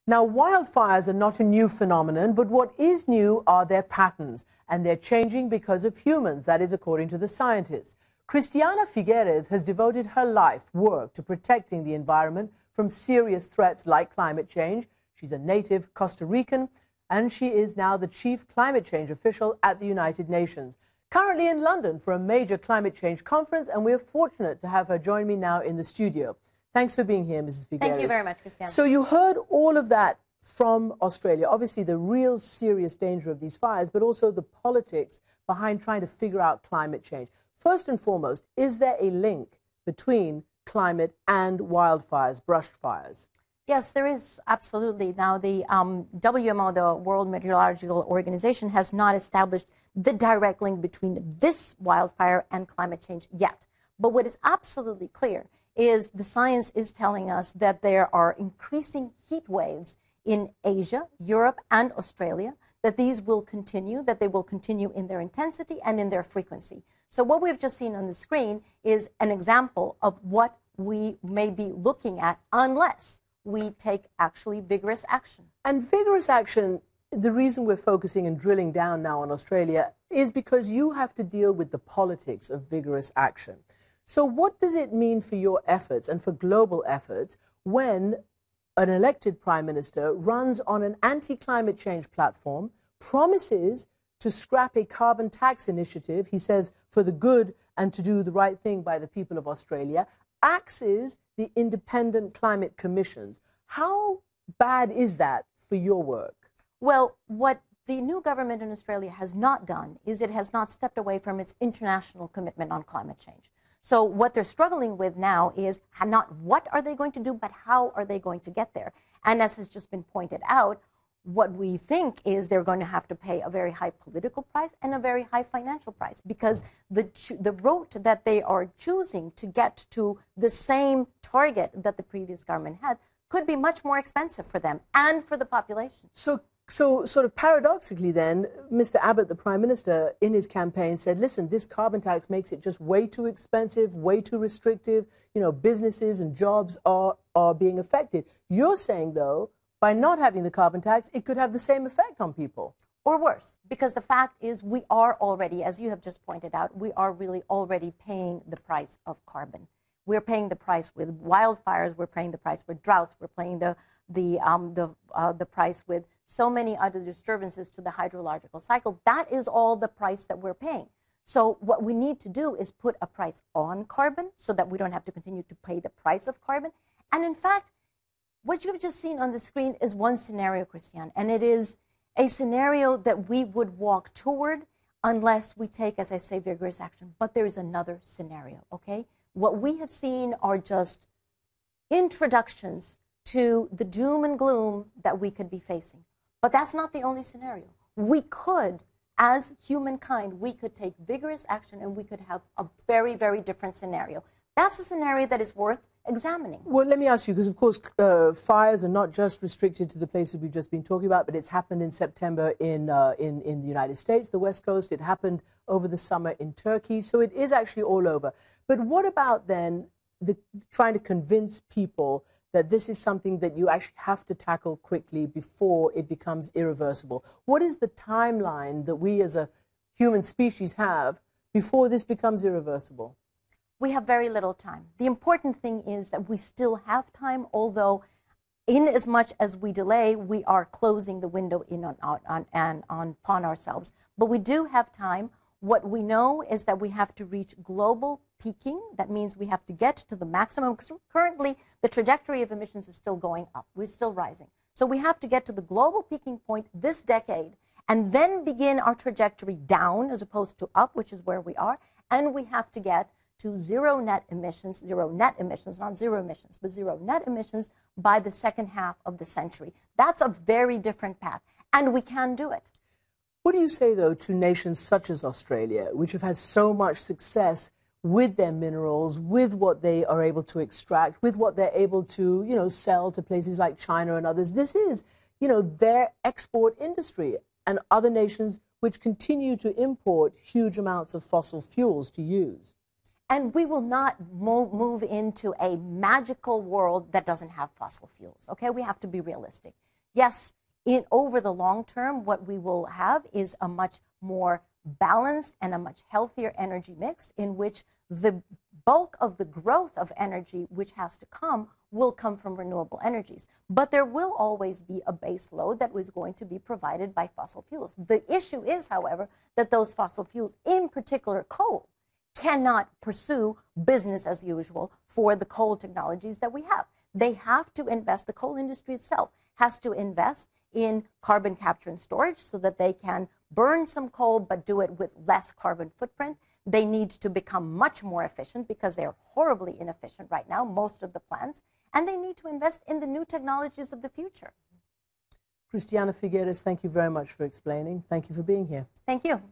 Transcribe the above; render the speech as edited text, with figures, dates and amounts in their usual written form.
Now, wildfires are not a new phenomenon, but what is new are their patterns, and they're changing because of humans, that is according to the scientists. Christiana Figueres has devoted her life work to protecting the environment from serious threats like climate change. She's a native Costa Rican, and she is now the chief climate change official at the United Nations. Currently in London for a major climate change conference, and we're fortunate to have her join me now in the studio. Thanks for being here, Mrs. Figueres. Thank you very much, Christiane. So you heard all of that from Australia, obviously the real serious danger of these fires, but also the politics behind trying to figure out climate change. First and foremost, is there a link between climate and wildfires, brush fires? Yes, there is absolutely. Now, the WMO, the World Meteorological Organization, has not established the direct link between this wildfire and climate change yet. But what is absolutely clear is the science is telling us that there are increasing heat waves in Asia, Europe, and Australia, that these will continue, that they will continue in their intensity and in their frequency. So what we've just seen on the screen is an example of what we may be looking at unless we take actually vigorous action. And vigorous action, the reason we're focusing and drilling down now on Australia is because you have to deal with the politics of vigorous action. So what does it mean for your efforts and for global efforts when an elected prime minister runs on an anti-climate change platform, promises to scrap a carbon tax initiative, he says, for the good and to do the right thing by the people of Australia, axes the independent climate commissions? How bad is that for your work? Well, what the new government in Australia has not done is it has not stepped away from its international commitment on climate change. So what they're struggling with now is not what are they going to do, but how are they going to get there? And as has just been pointed out, what we think is they're going to have to pay a very high political price and a very high financial price, because the route that they are choosing to get to the same target that the previous government had could be much more expensive for them and for the population. So sort of paradoxically then, Mr. Abbot, the Prime Minister, in his campaign said, listen, this carbon tax makes it just way too expensive, way too restrictive. You know, businesses and jobs are being affected. You're saying, though, by not having the carbon tax, it could have the same effect on people. Or worse, because the fact is we are already, as you have just pointed out, we are really already paying the price of carbon. We're paying the price with wildfires, we're paying the price with droughts, we're paying the price with so many other disturbances to the hydrological cycle. That is all the price that we're paying. So what we need to do is put a price on carbon so that we don't have to continue to pay the price of carbon. And in fact, what you've just seen on the screen is one scenario, Christiane, and it is a scenario that we would walk toward unless we take, as I say, vigorous action. But there is another scenario, okay? What we have seen are just introductions to the doom and gloom that we could be facing. But that's not the only scenario. We could, as humankind, we could take vigorous action and we could have a very, very different scenario. That's a scenario that is worth examining. Well, let me ask you, because of course fires are not just restricted to the places we've just been talking about, but it's happened in September in the United States, the West Coast. It happened over the summer in Turkey. So it is actually all over. But what about then trying to convince people that this is something that you actually have to tackle quickly before it becomes irreversible? What is the timeline that we as a human species have before this becomes irreversible? We have very little time. The important thing is that we still have time, although in as much as we delay, we are closing the window in upon ourselves. But we do have time. What we know is that we have to reach global peaking. That means we have to get to the maximum, because currently the trajectory of emissions is still going up. We're still rising. So we have to get to the global peaking point this decade and then begin our trajectory down as opposed to up, which is where we are. And we have to get to zero net emissions, not zero emissions, but zero net emissions by the second half of the century. That's a very different path, and we can do it. What do you say, though, to nations such as Australia, which have had so much success with their minerals, with what they are able to extract, with what they're able to, sell to places like China and others? This is, their export industry, and other nations which continue to import huge amounts of fossil fuels to use. And we will not move into a magical world that doesn't have fossil fuels, okay? We have to be realistic. yes, over the long term, what we will have is a much more balanced and a much healthier energy mix in which the bulk of the growth of energy which has to come will come from renewable energies. But there will always be a base load that was going to be provided by fossil fuels. The issue is, however, that those fossil fuels, in particular coal, cannot pursue business as usual for the coal technologies that we have. They have to invest, the coal industry itself has to invest in carbon capture and storage so that they can burn some coal but do it with less carbon footprint. They need to become much more efficient because they're horribly inefficient right now, most of the plants, and they need to invest in the new technologies of the future. Christiana Figueres, thank you very much for explaining. Thank you for being here. Thank you.